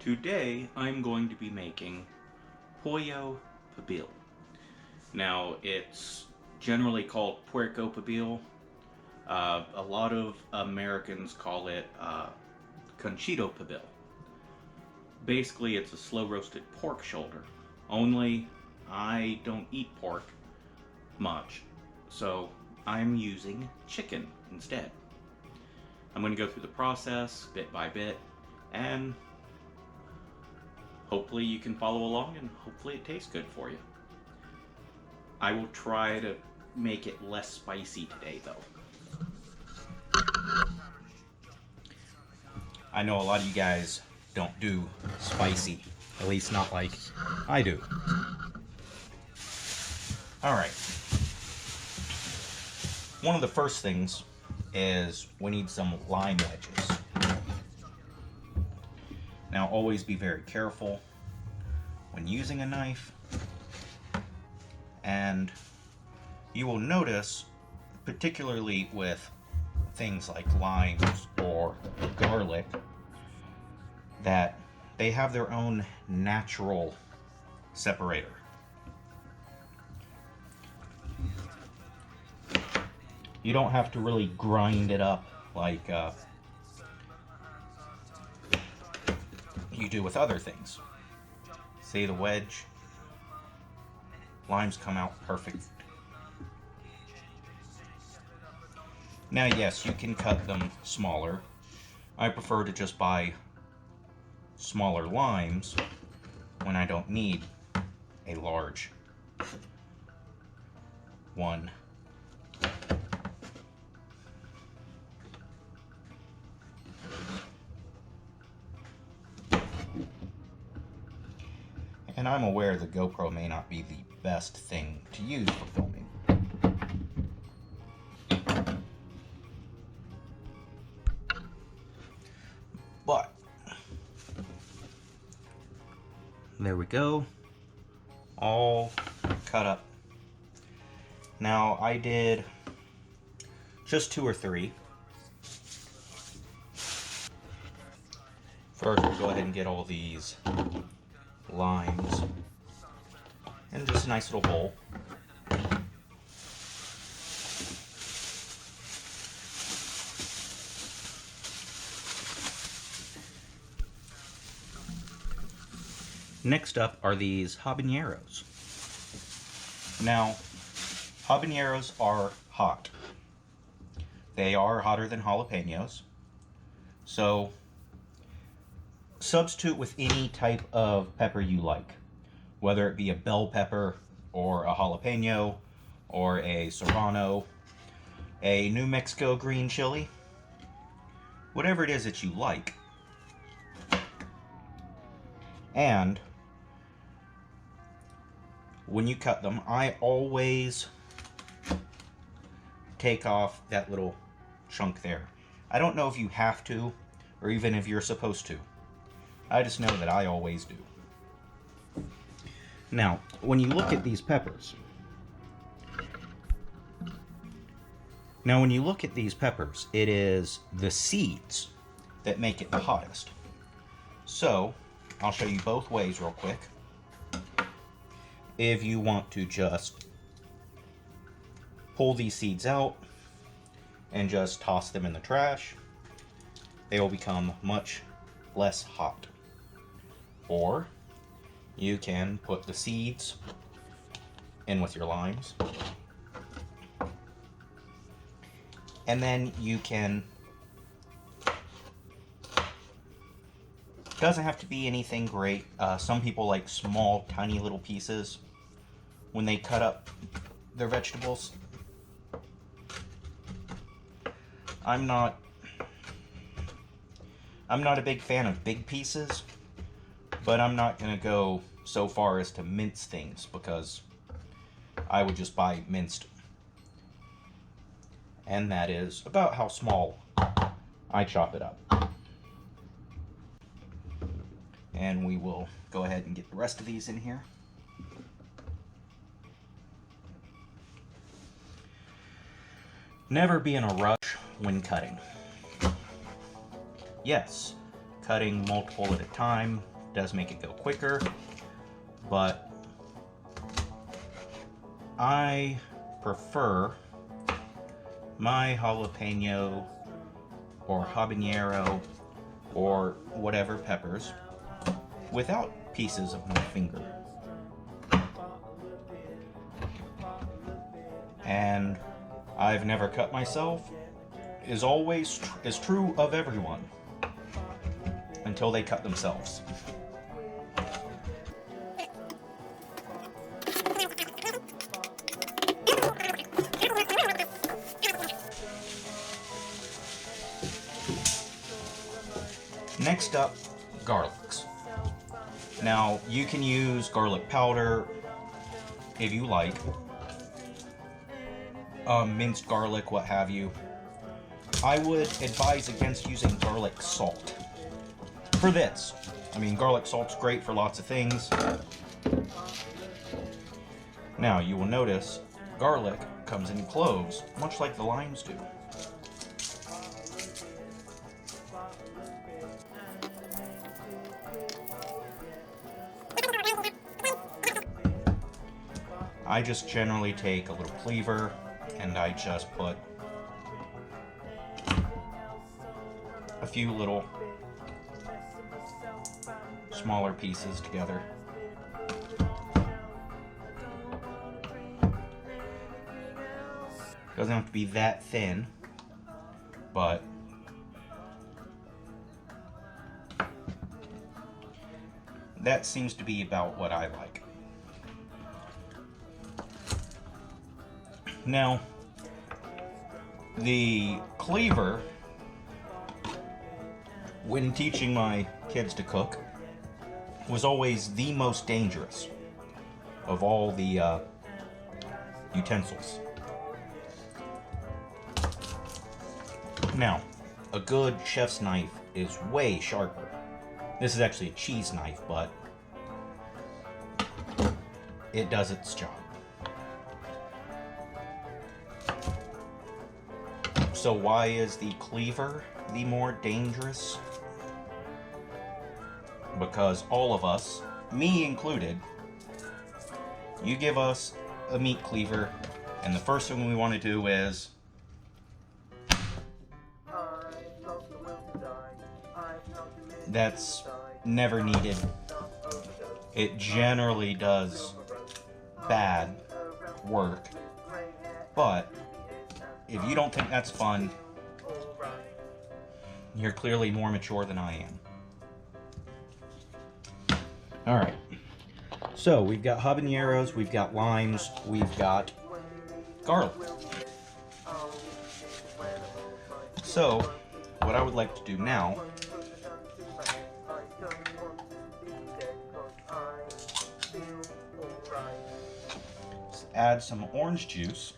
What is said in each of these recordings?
Today I'm going to be making Pollo Pibil. Now it's generally called Puerco Pibil. A lot of Americans call it Conchito Pibil. Basically it's a slow roasted pork shoulder. Only I don't eat pork much, so I'm using chicken instead. I'm going to go through the process bit by bit, and hopefully you can follow along, and hopefully it tastes good for you. I will try to make it less spicy today though. I know a lot of you guys don't do spicy, at least not like I do. Alright. One of the first things is we need some lime wedges. Now always be very careful when using a knife, and you will notice, particularly with things like limes or garlic, that they have their own natural separator. You don't have to really grind it up like you do with other things. See the wedge? Limes come out perfect. Now yes, you can cut them smaller. I prefer to just buy smaller limes when I don't need a large one. And I'm aware the GoPro may not be the best thing to use for filming. But there we go. All cut up. Now I did just 2 or 3. First, we'll go ahead and get all these limes in just a nice little bowl. Next up are these habaneros. Now, habaneros are hot. They are hotter than jalapenos. So substitute with any type of pepper you like, whether it be a bell pepper or a jalapeno or a serrano, a New Mexico green chili, whatever it is that you like. And when you cut them, I always take off that little chunk there. I don't know if you have to, or even if you're supposed to. I just know that I always do. Now, when you look at these peppers, it is the seeds that make it the hottest. So, I'll show you both ways real quick. If you want to just pull these seeds out and just toss them in the trash, they will become much less hot. Or you can put the seeds in with your limes, and then you can, doesn't have to be anything great. Some people like small, tiny little pieces when they cut up their vegetables. I'm not a big fan of big pieces, but I'm not going to go so far as to mince things, because I would just buy minced. And that is about how small I chop it up. And we will go ahead and get the rest of these in here. Never be in a rush when cutting. Yes, cutting multiple at a time does make it go quicker, but I prefer my jalapeno or habanero or whatever peppers without pieces of my finger. And I've never cut myself is true of everyone until they cut themselves. Next up, garlics. Now, you can use garlic powder if you like, minced garlic, what have you. I would advise against using garlic salt for this. I mean, garlic salt's great for lots of things. Now, you will notice garlic comes in cloves, much like the limes do. I just generally take a little cleaver and I just put a few little smaller pieces together. Doesn't have to be that thin, but that seems to be about what I like. Now, the cleaver, when teaching my kids to cook, was always the most dangerous of all the utensils. Now, a good chef's knife is way sharper. This is actually a cheese knife, but it does its job. So why is the cleaver the more dangerous? Because all of us, me included, you give us a meat cleaver, and the first thing we want to do is that's never needed. It generally does bad work, but if you don't think that's fun, you're clearly more mature than I am. Alright, so we've got habaneros, we've got limes, we've got garlic. So, what I would like to do now is add some orange juice.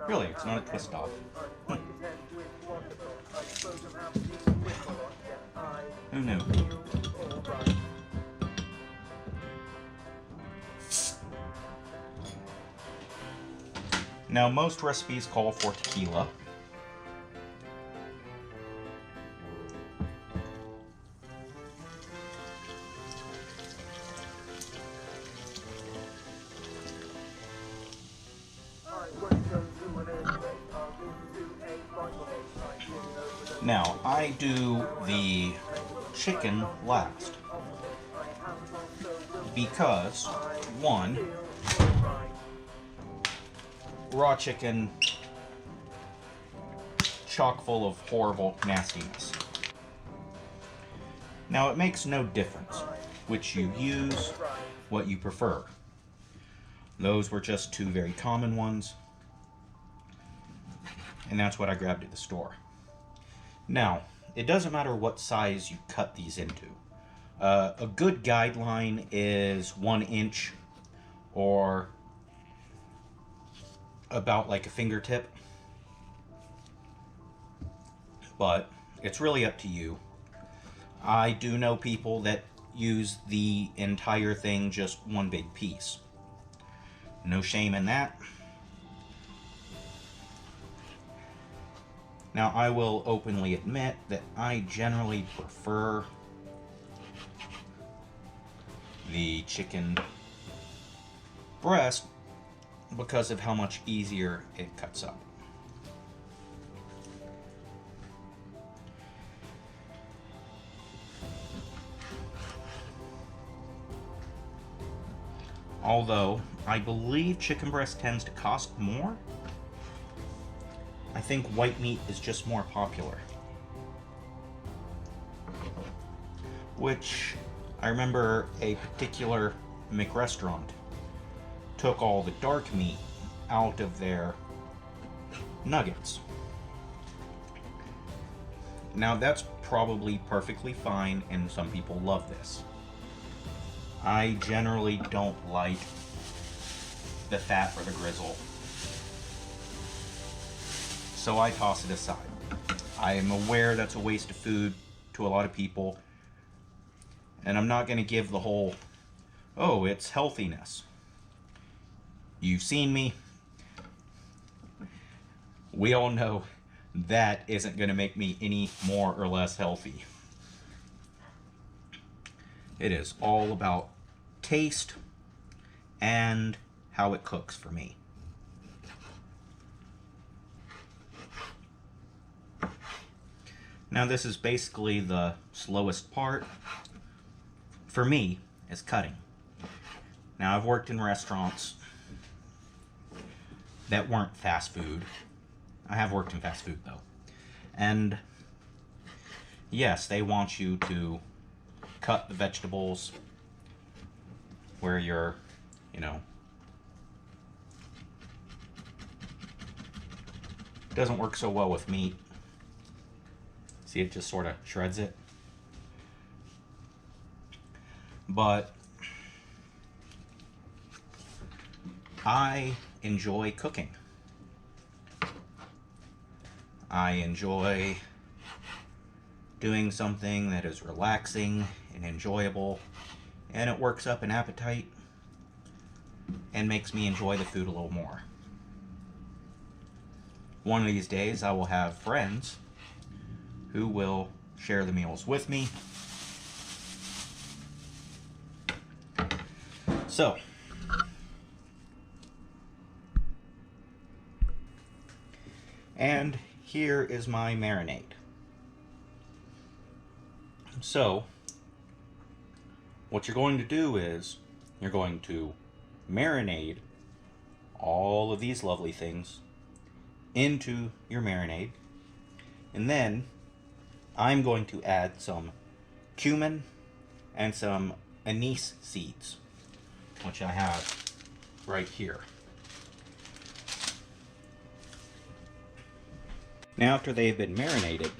Really, it's not a twist off. Who knew? Now, most recipes call for tequila. Now, I do the chicken last because, one, raw chicken, chock full of horrible nastiness. Now, it makes no difference which you use, what you prefer. Those were just two very common ones, and that's what I grabbed at the store. Now, it doesn't matter what size you cut these into. A good guideline is 1 inch or about like a fingertip, but it's really up to you. I do know people that use the entire thing just one big piece. No shame in that. Now, I will openly admit that I generally prefer the chicken breast because of how much easier it cuts up. Although, I believe chicken breast tends to cost more. I think white meat is just more popular. Which, I remember a particular McRestaurant took all the dark meat out of their nuggets. Now that's probably perfectly fine, and some people love this. I generally don't like the fat or the grizzle, so I toss it aside. I am aware that's a waste of food to a lot of people, and I'm not going to give the whole, oh, it's healthiness. You've seen me. We all know that isn't going to make me any more or less healthy. It is all about taste and how it cooks for me. Now this is basically the slowest part for me, is cutting. Now I've worked in restaurants that weren't fast food. I have worked in fast food though. And yes, they want you to cut the vegetables where you're, doesn't work so well with meat. See, it just sort of shreds it. But I enjoy cooking. I enjoy doing something that is relaxing and enjoyable, and it works up an appetite and makes me enjoy the food a little more. One of these days I will have friends who will share the meals with me. So, and here is my marinade. So, what you're going to do is, you're going to marinade all of these lovely things into your marinade, and then I'm going to add some cumin and some anise seeds, which I have right here. Now, after they've been marinated,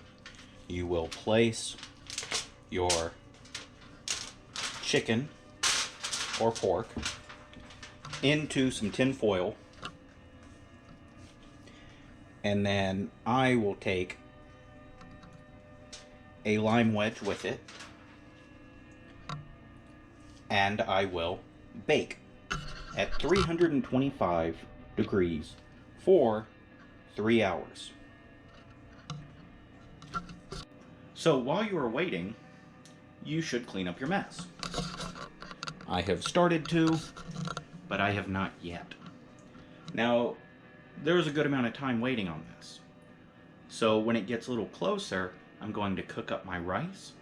you will place your chicken or pork into some tin foil, and then I will take a lime wedge with it, and I will bake at 325 degrees for 3 hours. So while you are waiting, you should clean up your mess. I have started to, but I have not yet. Now, there is a good amount of time waiting on this. So when it gets a little closer, I'm going to cook up my rice.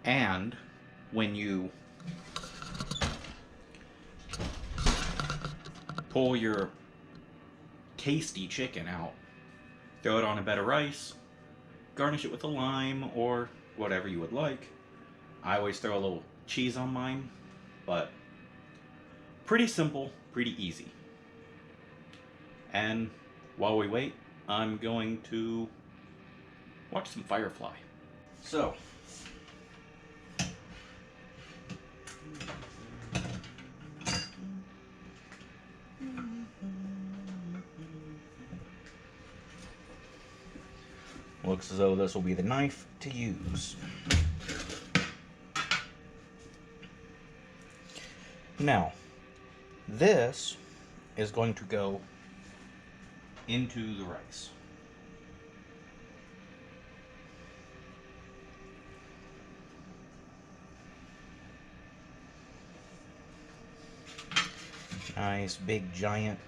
And when you pull your tasty chicken out, throw it on a bed of rice, garnish it with a lime or whatever you would like. I always throw a little cheese on mine, but pretty simple, pretty easy. And while we wait, I'm going to watch some Firefly. So, looks as though this will be the knife to use. Now, This is going to go into the rice. Nice big giant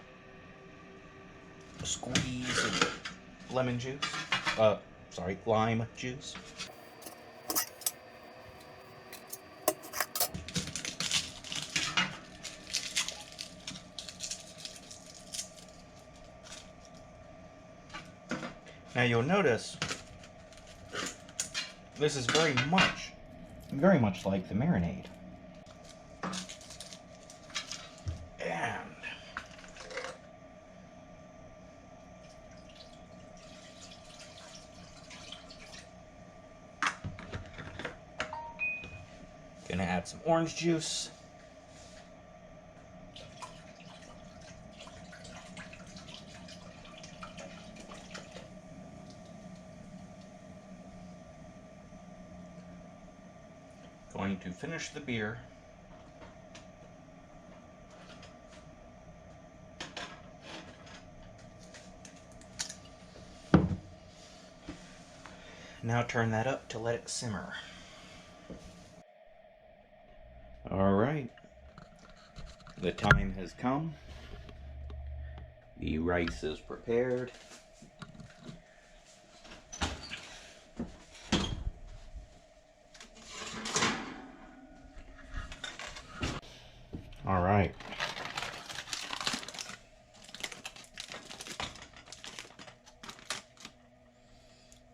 squeeze of lemon juice. Lime juice. Now you'll notice this is very much like the marinade. And gonna add some orange juice. Going to finish the beer. Now turn that up to let it simmer. Alright, the time has come. The rice is prepared. Alright.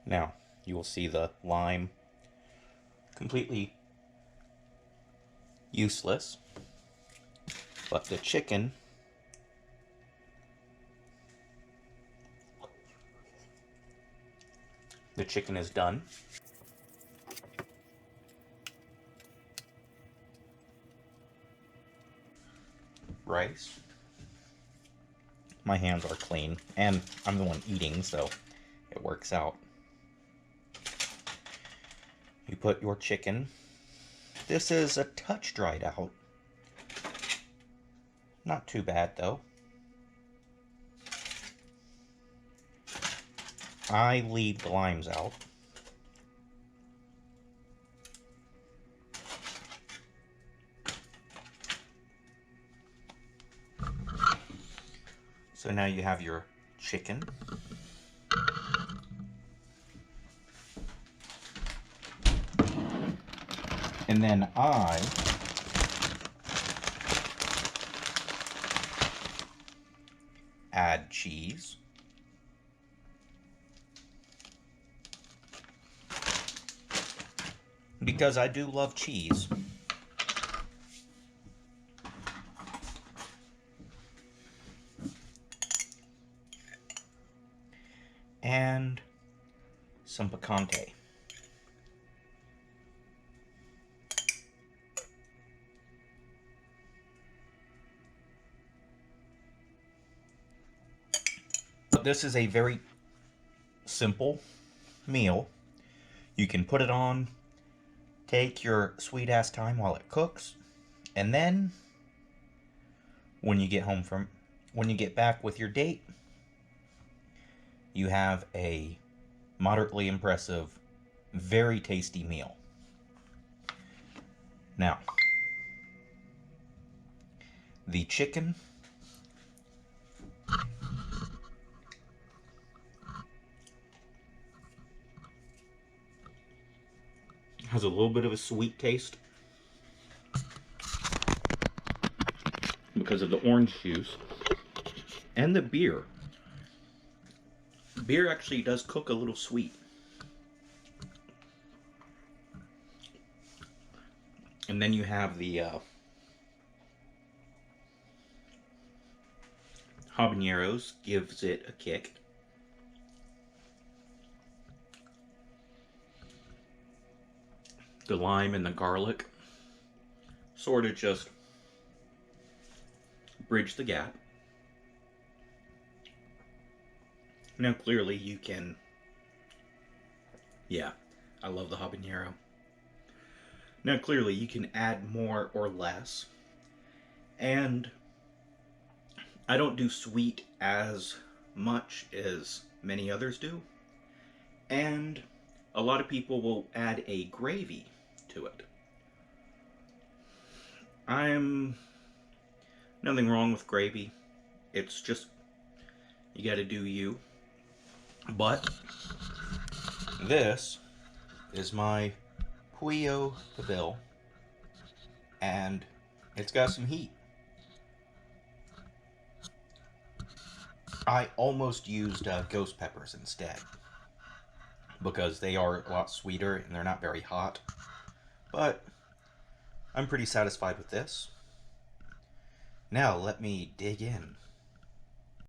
Now, you will see the lime completely useless, but the chicken is done. Rice. My hands are clean, and I'm the one eating, so it works out. You put your chicken. This is a touch dried out. Not too bad, though. I leave the limes out. So now you have your chicken. And then I add cheese. Because I do love cheese. And some picante. But this is a very simple meal. You can put it on, take your sweet ass time while it cooks, and then when you get back with your date, you have a moderately impressive, very tasty meal. Now, the chicken has a little bit of a sweet taste because of the orange juice and the beer. Beer actually does cook a little sweet. And then you have the habaneros, gives it a kick. The lime and the garlic sort of just bridge the gap. Now clearly you can, yeah, I love the habanero. Now clearly you can add more or less, and I don't do sweet as much as many others do, and a lot of people will add a gravy to it. I'm nothing wrong with gravy. It's just you got to do you. But this is my Pollo Pibil, and it's got some heat. I almost used ghost peppers instead because they are a lot sweeter and they're not very hot. But I'm pretty satisfied with this. Now let me dig in.